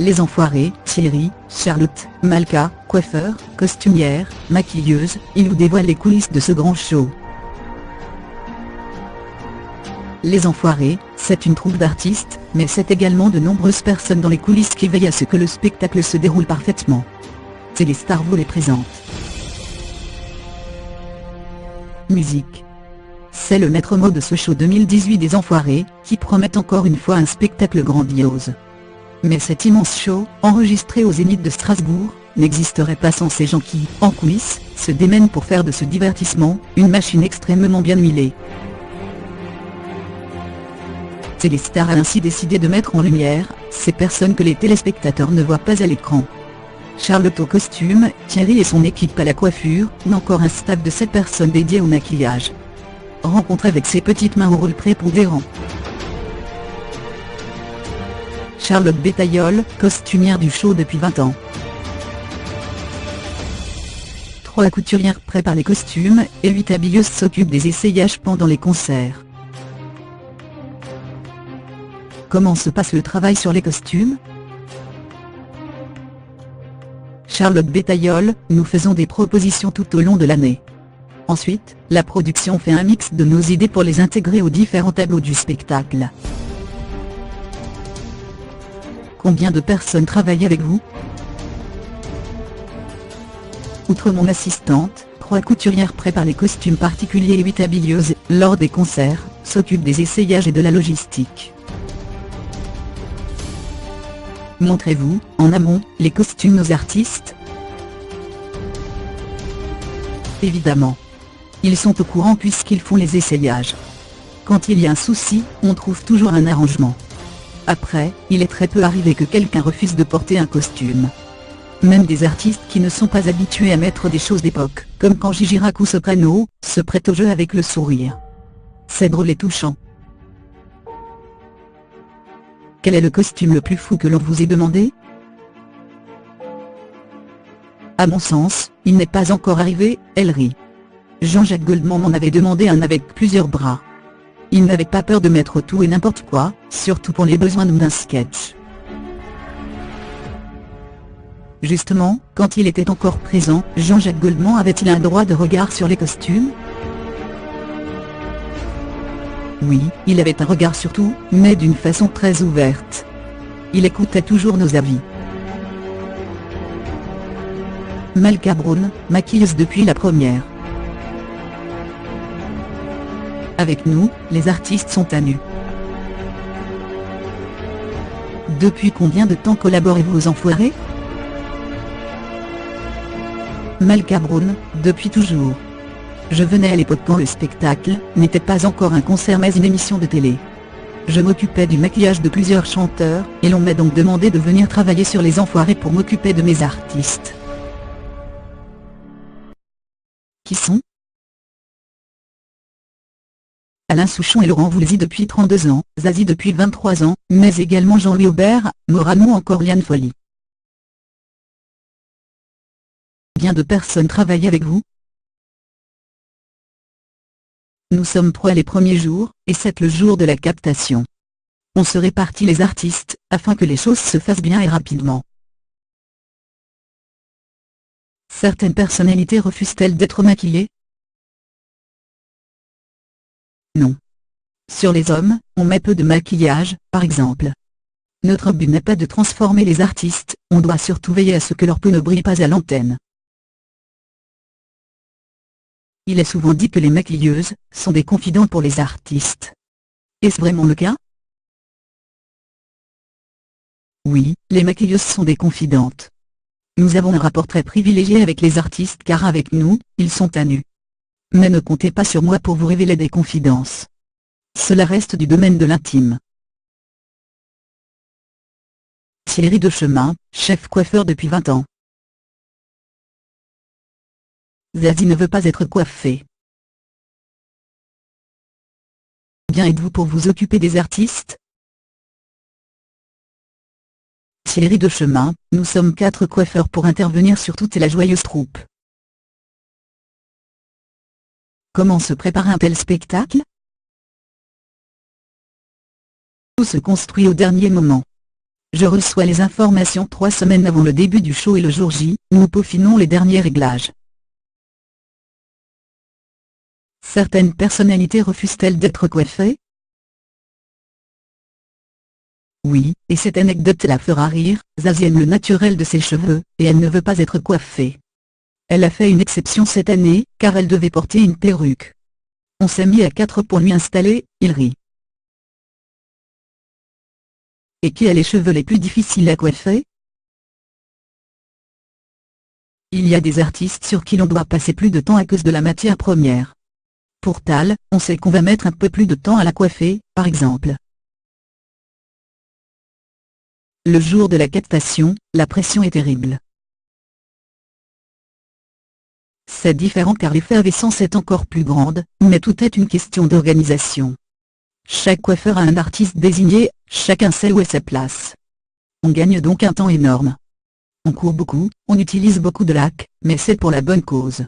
Les Enfoirés, Thierry, Charlotte, Malka, coiffeur, costumière, maquilleuse, ils vous dévoilent les coulisses de ce grand show. Les Enfoirés, c'est une troupe d'artistes, mais c'est également de nombreuses personnes dans les coulisses qui veillent à ce que le spectacle se déroule parfaitement. Téléstar vous les présente. Musique. C'est le maître mot de ce show 2018 des Enfoirés, qui promet encore une fois un spectacle grandiose. Mais cet immense show, enregistré au Zénith de Strasbourg, n'existerait pas sans ces gens qui, en coulisses, se démènent pour faire de ce divertissement, une machine extrêmement bien huilée. Téléstar a ainsi décidé de mettre en lumière, ces personnes que les téléspectateurs ne voient pas à l'écran. Charlotte au costume, Thierry et son équipe à la coiffure, ou encore un staff de 7 personnes dédiées au maquillage. Rencontre avec ses petites mains au rôle prépondérant. Charlotte Bétaillol, costumière du show depuis 20 ans. 3 couturières préparent les costumes, et 8 habilleuses s'occupent des essayages pendant les concerts. Comment se passe le travail sur les costumes? Charlotte Bétaillol, nous faisons des propositions tout au long de l'année. Ensuite, la production fait un mix de nos idées pour les intégrer aux différents tableaux du spectacle. Combien de personnes travaillent avec vous? Outre mon assistante, 3 couturières préparent les costumes particuliers et 8 habilleuses, lors des concerts, s'occupent des essayages et de la logistique. Montrez-vous, en amont, les costumes aux artistes? Évidemment. Ils sont au courant puisqu'ils font les essayages. Quand il y a un souci, on trouve toujours un arrangement. Après, il est très peu arrivé que quelqu'un refuse de porter un costume. Même des artistes qui ne sont pas habitués à mettre des choses d'époque, comme quand Gigi Rac ou Soprano, se prêtent au jeu avec le sourire. C'est drôle et touchant. Quel est le costume le plus fou que l'on vous ait demandé? À mon sens, il n'est pas encore arrivé, elle rit. Jean-Jacques Goldman m'en avait demandé un avec plusieurs bras. Il n'avait pas peur de mettre tout et n'importe quoi, surtout pour les besoins d'un sketch. Justement, quand il était encore présent, Jean-Jacques Goldman avait-il un droit de regard sur les costumes? Oui, il avait un regard sur tout, mais d'une façon très ouverte. Il écoutait toujours nos avis. Malka Brown, maquilleuse depuis la première. Avec nous, les artistes sont à nu. Depuis combien de temps collaborez-vous aux Enfoirés? Malka Brown, depuis toujours. Je venais à l'époque quand le spectacle n'était pas encore un concert mais une émission de télé. Je m'occupais du maquillage de plusieurs chanteurs, et l'on m'a donc demandé de venir travailler sur les Enfoirés pour m'occuper de mes artistes. Qui sont? Alain Souchon et Laurent Voulzy depuis 32 ans, Zazie depuis 23 ans, mais également Jean-Louis Aubert, Morano ou encore Liane Folly. Combien de personnes travaillent avec vous? Nous sommes 3 les premiers jours, et 7 le jour de la captation. On se répartit les artistes, afin que les choses se fassent bien et rapidement. Certaines personnalités refusent-elles d'être maquillées? Non. Sur les hommes, on met peu de maquillage, par exemple. Notre but n'est pas de transformer les artistes, on doit surtout veiller à ce que leur peau ne brille pas à l'antenne. Il est souvent dit que les maquilleuses sont des confidents pour les artistes. Est-ce vraiment le cas? Oui, les maquilleuses sont des confidentes. Nous avons un rapport très privilégié avec les artistes car avec nous, ils sont à nu. Mais ne comptez pas sur moi pour vous révéler des confidences. Cela reste du domaine de l'intime. Thierry Dechemin, chef coiffeur depuis 20 ans. Zazie ne veut pas être coiffée. Bien êtes-vous pour vous occuper des artistes? Thierry Dechemin, nous sommes 4 coiffeurs pour intervenir sur toute la joyeuse troupe. Comment se prépare un tel spectacle? Tout se construit au dernier moment. Je reçois les informations 3 semaines avant le début du show et le jour J, nous peaufinons les derniers réglages. Certaines personnalités refusent-elles d'être coiffées? Oui, et cette anecdote la fera rire, Zazie aime le naturel de ses cheveux, et elle ne veut pas être coiffée. Elle a fait une exception cette année, car elle devait porter une perruque. On s'est mis à 4 pour lui installer, il rit. Et qui a les cheveux les plus difficiles à coiffer? Il y a des artistes sur qui l'on doit passer plus de temps à cause de la matière première. Pour Tal, on sait qu'on va mettre un peu plus de temps à la coiffer, par exemple. Le jour de la captation, la pression est terrible. C'est différent car l'effervescence est encore plus grande, mais tout est une question d'organisation. Chaque coiffeur a un artiste désigné, chacun sait où est sa place. On gagne donc un temps énorme. On court beaucoup, on utilise beaucoup de lac, mais c'est pour la bonne cause.